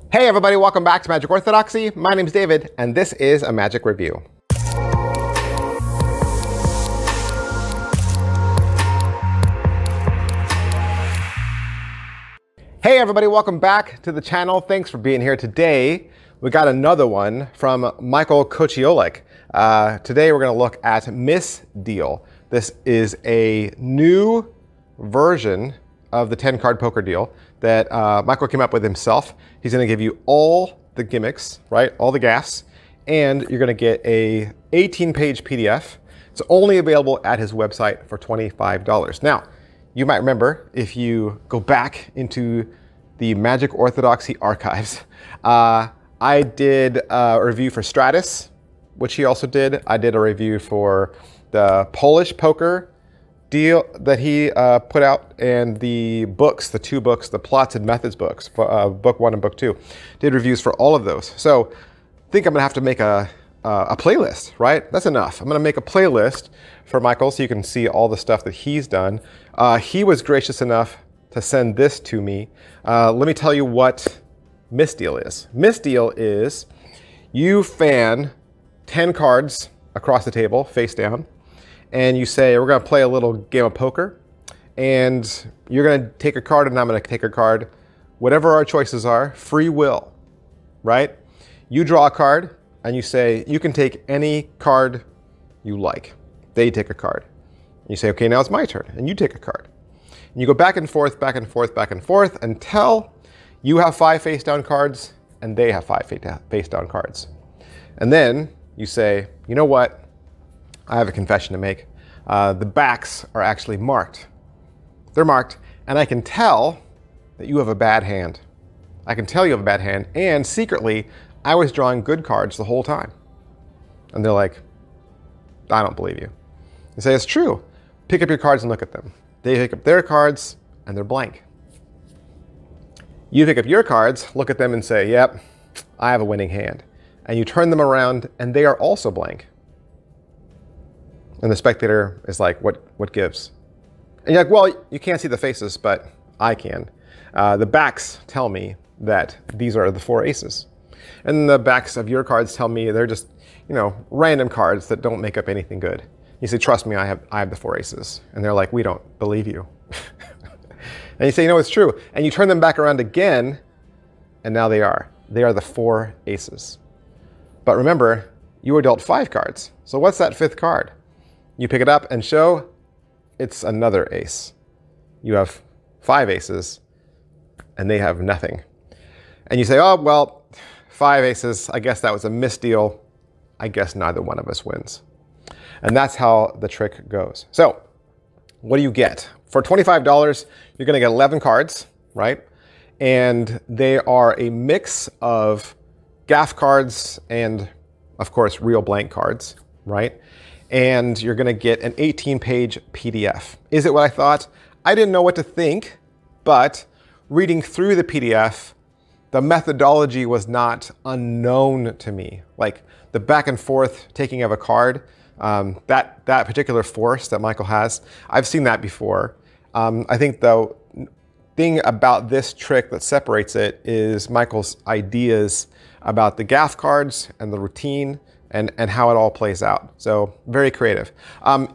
Hey everybody, welcome back to Magic Orthodoxy. My name is David, and this is a Magic Review. Hey everybody, welcome back to the channel. Thanks for being here today. We got another one from Michal Kociolek. Today we're going to look at Misdeal. This is a new version of the 10-card poker deal that Michal came up with himself. He's going to give you all the gimmicks, right? All the gaffs, and you're going to get a 18-page PDF. It's only available at his website for $25. Now, you might remember if you go back into the Magic Orthodoxy archives, I did a review for Stratus, which he also did. I did a review for the Polish poker deal that he put out, and the books, the two books, the Plots and Methods books, book 1 and book 2. Did reviews for all of those. So I think I'm gonna have to make a playlist, right? That's enough. I'm gonna make a playlist for Michal so you can see all the stuff that he's done. He was gracious enough to send this to me. Let me tell you what Misdeal is. Misdeal is you fan 10 cards across the table, face down, and you say, we're gonna play a little game of poker, and you're gonna take a card and I'm gonna take a card. Whatever our choices are, free will, right? You draw a card and you say, you can take any card you like. They take a card. And you say, okay, now it's my turn, and you take a card. And you go back and forth, back and forth, back and forth until you have 5 face down cards and they have 5 face down cards. And then you say, you know what? I have a confession to make. The backs are actually marked. They're marked, and I can tell that you have a bad hand. I can tell you have a bad hand, and secretly, I was drawing good cards the whole time. And they're like, I don't believe you. You say, it's true. Pick up your cards and look at them. They pick up their cards, and they're blank. You pick up your cards, look at them, and say, yep, I have a winning hand. And you turn them around, and they are also blank. And the spectator is like, what gives? And you're like, well, you can't see the faces, but I can. The backs tell me that these are the 4 aces. And the backs of your cards tell me they're just, random cards that don't make up anything good. You say, trust me, I have the 4 aces. And they're like, we don't believe you. And you say, it's true. And you turn them back around again, and now they are. They are the 4 aces. But remember, you were dealt 5 cards. So what's that 5th card? You pick it up and show it's another ace. You have 5 aces and they have nothing. And you say, oh, well, 5 aces, I guess that was a misdeal. I guess neither one of us wins. And that's how the trick goes. So what do you get? For $25, you're gonna get 11 cards, right? And they are a mix of gaff cards and, of course, real blank cards, right? And you're gonna get an 18-page PDF. Is it what I thought? I didn't know what to think, but reading through the PDF, the methodology was not unknown to me. Like the back and forth taking of a card, that particular force that Michal has, I've seen that before. I think the thing about this trick that separates it is Michal's ideas about the gaff cards and the routine and how it all plays out. So very creative.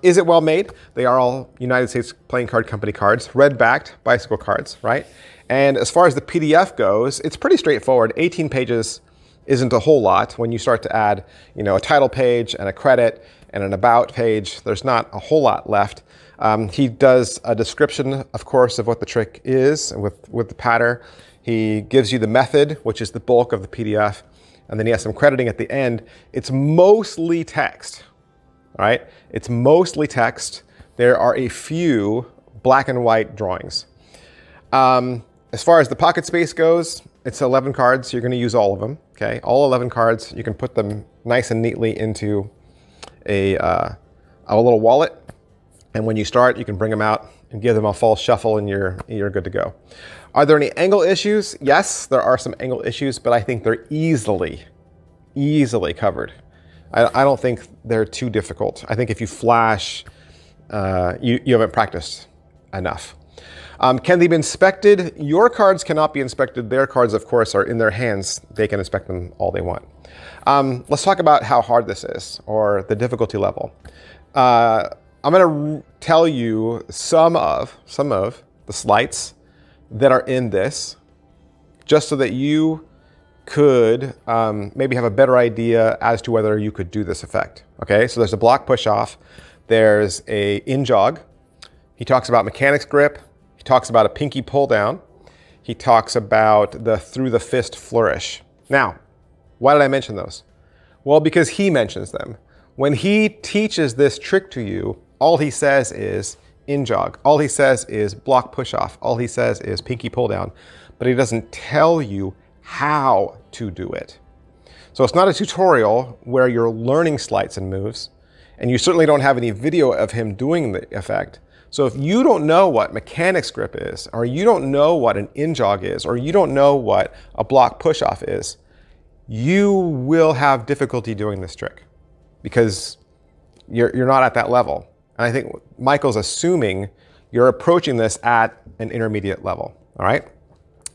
Is it well made? They are all United States Playing Card Company cards, red-backed bicycle cards, right? And as far as the PDF goes, it's pretty straightforward. 18 pages isn't a whole lot. When you start to add, a title page and a credit and an about page, there's not a whole lot left. He does a description, of course, of what the trick is with the pattern. He gives you the method, which is the bulk of the PDF. And then he has some crediting at the end. It's mostly text, right? It's mostly text. There are a few black and white drawings. As far as the pocket space goes, it's 11 cards. You're gonna use all of them, okay? All 11 cards. You can put them nice and neatly into a little wallet. And when you start, you can bring them out and give them a false shuffle and you're good to go. Are there any angle issues? Yes, there are some angle issues, but I think they're easily covered. I don't think they're too difficult. I think if you flash, you haven't practiced enough. Can they be inspected? Your cards cannot be inspected. Their cards, of course, are in their hands. They can inspect them all they want. Let's talk about how hard this is, or the difficulty level. I'm going to tell you some of the sleights that are in this, just so that you could maybe have a better idea as to whether you could do this effect. Okay, so there's a block push off. There's a in jog. He talks about mechanics grip. He talks about a pinky pull down. He talks about the through the fist flourish. Now, why did I mention those? Well, because he mentions them. When he teaches this trick to you, all he says is in jog. All he says is block push off. All he says is pinky pull down, but he doesn't tell you how to do it. So it's not a tutorial where you're learning sleights and moves, and you certainly don't have any video of him doing the effect. So if you don't know what mechanics grip is, or you don't know what an in jog is, or you don't know what a block push off is, you will have difficulty doing this trick because you're not at that level. And I think Michael's assuming you're approaching this at an intermediate level, all right?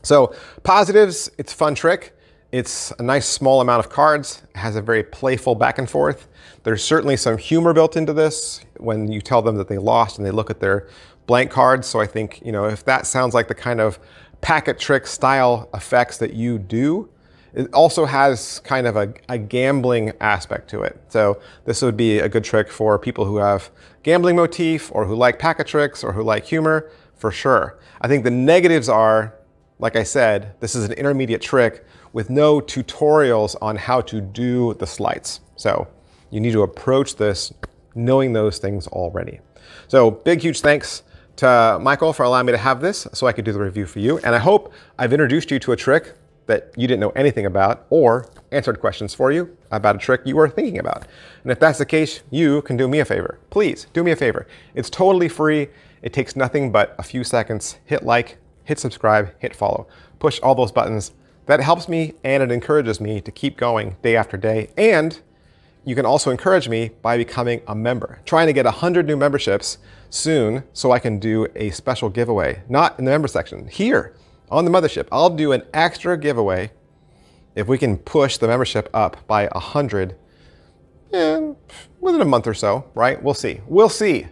So positives, it's a fun trick. It's a nice small amount of cards. It has a very playful back and forth. There's certainly some humor built into this when you tell them that they lost and they look at their blank cards. So I think, you know, if that sounds like the kind of packet trick style effects that you do, it also has kind of a gambling aspect to it. So this would be a good trick for people who have gambling motif, or who like packet tricks, or who like humor, for sure. I think the negatives are, like I said, this is an intermediate trick with no tutorials on how to do the sleights. So you need to approach this knowing those things already. So big, huge thanks to Michael for allowing me to have this so I could do the review for you. And I hope I've introduced you to a trick that you didn't know anything about, or answered questions for you about a trick you were thinking about. And if that's the case, you can do me a favor. Please do me a favor. It's totally free. It takes nothing but a few seconds. Hit like, hit subscribe, hit follow. Push all those buttons. That helps me, and it encourages me to keep going day after day. And you can also encourage me by becoming a member. Trying to get 100 new memberships soon so I can do a special giveaway. Not in the member section, here on the mothership. I'll do an extra giveaway if we can push the membership up by 100 within a month or so, right? We'll see. We'll see.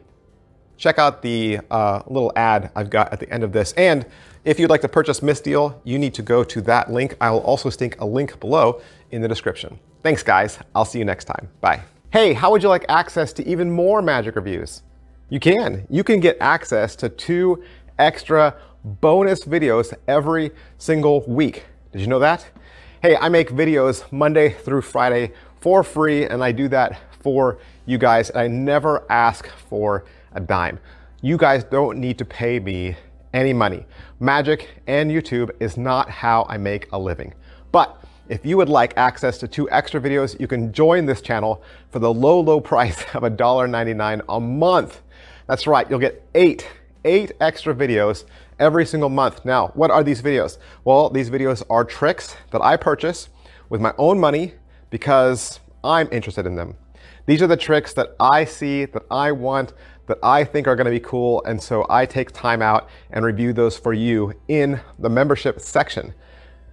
Check out the little ad I've got at the end of this. And if you'd like to purchase Misdeal, you need to go to that link. I will also stick a link below in the description. Thanks, guys. I'll see you next time. Bye. Hey, how would you like access to even more magic reviews? You can. You can get access to 2 extra bonus videos every single week. Did you know that? Hey, I make videos Monday through Friday for free, and I do that for you guys. I never ask for a dime. You guys don't need to pay me any money. Magic and YouTube is not how I make a living. But if you would like access to 2 extra videos, you can join this channel for the low, low price of $1.99 a month. That's right, you'll get 8 extra videos every single month. Now, what are these videos? Well, these videos are tricks that I purchase with my own money because I'm interested in them. These are the tricks that I see, that I want, that I think are going to be cool, and so I take time out and review those for you in the membership section.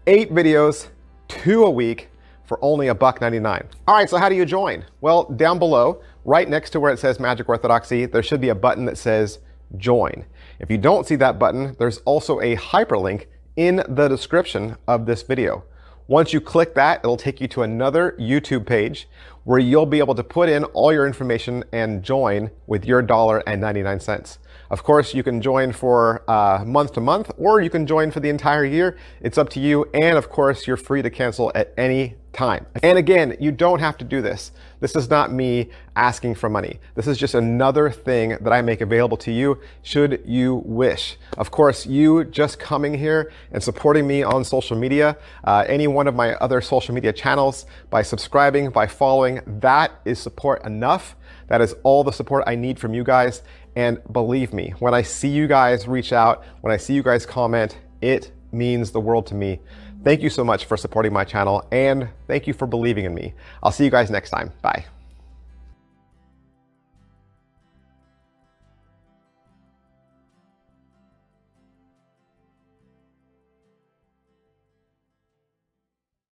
8 videos, 2 a week, for only $1.99. All right, so how do you join? Well, down below, right next to where it says Magic Orthodoxy, there should be a button that says Join. If you don't see that button, there's also a hyperlink in the description of this video. Once you click that, it'll take you to another YouTube page where you'll be able to put in all your information and join with your $1.99. Of course, you can join for month to month, or you can join for the entire year. It's up to you. And of course, you're free to cancel at any time. And again, you don't have to do this. This is not me asking for money. This is just another thing that I make available to you should you wish. Of course, you just coming here and supporting me on social media, any one of my other social media channels, by subscribing, by following, that is support enough. That is all the support I need from you guys. And believe me, when I see you guys reach out, when I see you guys comment, it means the world to me. Thank you so much for supporting my channel, and thank you for believing in me. I'll see you guys next time. Bye.